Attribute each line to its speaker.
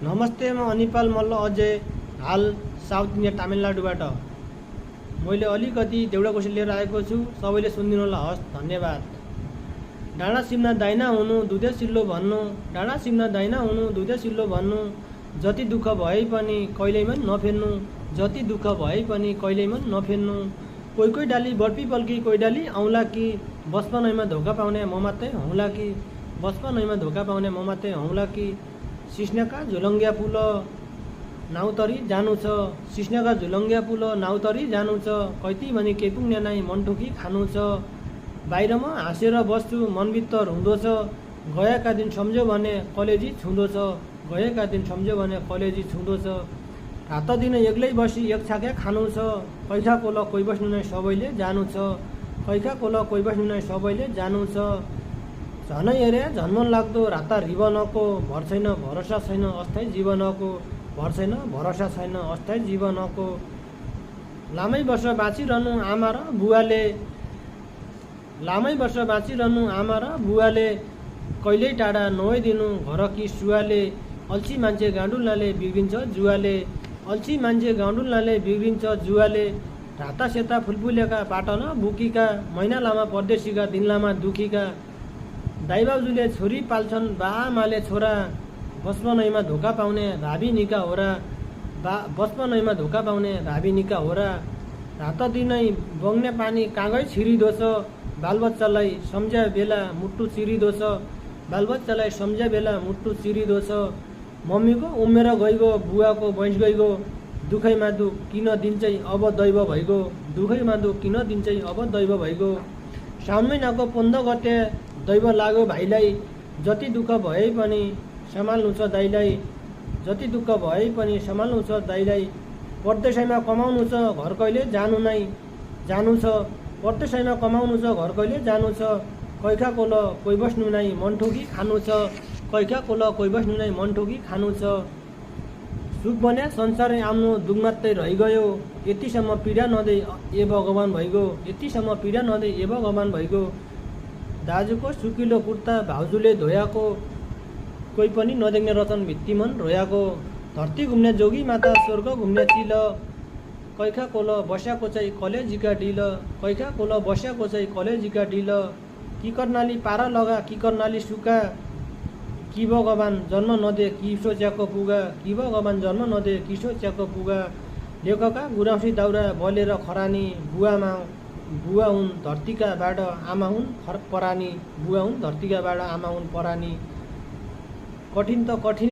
Speaker 1: नमस्ते, म अनिपाल मल्ल अजय, हाल साउथ इन्डिया तमिलनाडुबाट। मैले अलिकति देउडा कोशी लिएर आएको छु। सबैले सुनिदिनु होला। हस्, धन्यवाद। डाँडा सिम्ना दाइना हुनु दुधे सिल्लो भन्नु, डाँडा सिम्ना दाइना हुनु दुधे सिल्लो भन्नु, जति दुःख भए पनि कहिल्यै नफेर्नु, जति दुःख भए पनि कहिल्यै नफेर्नु। कोही कोही डाली बढ्पी कोही डाली औँला कि, बस्न नैमा धोका पाउने म मात्रै हौँला कि, बस्न नैमा धोका पाउने म मात्रै हौँला कि। सिस्नका झुलङ्ग्या पुल नाउतरी जानु छ, सिस्नका झुलङ्ग्या पुल नाउतरी जानु छ, कैती भने के पुग्ने नाइ मनठुकी खानु छ। बाहिरमा हाँसेर बस्छु मनभित्र हुँदो छ, गएका दिन सम्झ्यो भने कलेजी छुँदो छ, गएका दिन सम्झ्यो भने कलेजी छुँदो छ। रात दिन एक्लै बसी एक छाके खानु छ, कैखा कोल कोही बस्नु नै सबैले जानु छ, कैखा कोल कोही बस्नु नै सबैले जानु छ। झनै हेरे झन्मन लाग्दो राता रिबनको, भर छैन भरोसा छैन अस्थायी जीवनको, भर छैन भरोसा छैन अस्थायी जीवनको। लामै वर्ष बाँचिरहनु आमा र बुवाले, लामै वर्ष बाँचिरहनु आमा र बुवाले, कहिल्यै टाढा नहोइदिनु घर कि सुवाले। अल्छी मान्छे गाउँडुल्लाले बिग्रिन्छ जुवाले, अल्छी मान्छे गाउँडुल्लाले बिग्रिन्छ जुवाले। राता सेता फुलफुलेका पाटन बुकीका, महिना लामा परदेशीका दिन लामा दुखीका। दाइ बाबुले छोरी पाल्छन् बा आमाले छोरा, बस्न नैमा धोका पाउने भावी निका होरा, बस्न नैमा धोका पाउने भावी निका होरा। रात दिनै बग्ने पानी कागै छिरिदो छ, बालबच्चालाई सम्झ्या बेला मुट्टु चिरिदो छ, बालबच्चालाई सम्झ्या बेला मुट्टु चिरिदो छ। मम्मीको उमेर गइगो बुवाको वयस गइगो, दुखैमा दुख किन दिन्छै अब दैव भइगो, दुखैमा दुख किन दिन्छै अब दैव भइगो। साउन महिनाको 15 गते दैव लाग्यो भाइलाई, जति दुःख भए पनि सम्हाल्नु छ दाइलाई, जति दुःख भए पनि सम्हाल्नु छ दाइलाई। परदेशैमा कमाउनु छ घर कहिले जानु नै जानु छ, परदेशैमा कमाउनु छ घर कहिले जानु छ। कैखा कोल कोही बस्नु नै मनठोकी खानु छ, कैखा कोल कोही बस्नु नै मनठोकी खानु छ। सुख बन्या संसारै आउनु दुख मात्रै रहिगयो, यतिसम्म पीडा नदे ए भगवान भइगयो, यतिसम्म पीडा नदे ए भगवान भइगयो। दाजुको सुकिलो कुर्ता भाउजूले धोयाको, कोही पनि नदेख्ने रतन भित्ति मन रोयाको। धरती घुम्ने जोगी माता स्वर्ग घुम्ने चिल, कैखा कोल बस्याको चाहिँ कलेजीका डिल, कैखा कोल बस्याको चाहिँ कलेजीका डिल। कि कर्णाली पारा लगा कि कर्णाली सुका, कि भगवान जन्म नदे किसो च्याको पुगा, कि भगवान जन्म नदे किसो च्याको पुगा। लेखका गुराउँसी दाउरा बलेर खरानी, बुवा हुन् धरतीका बाट आमा हुन् परानी, बुवा हुन् धरतीका बाट आमा हुन् परानी। कठिन त कठिन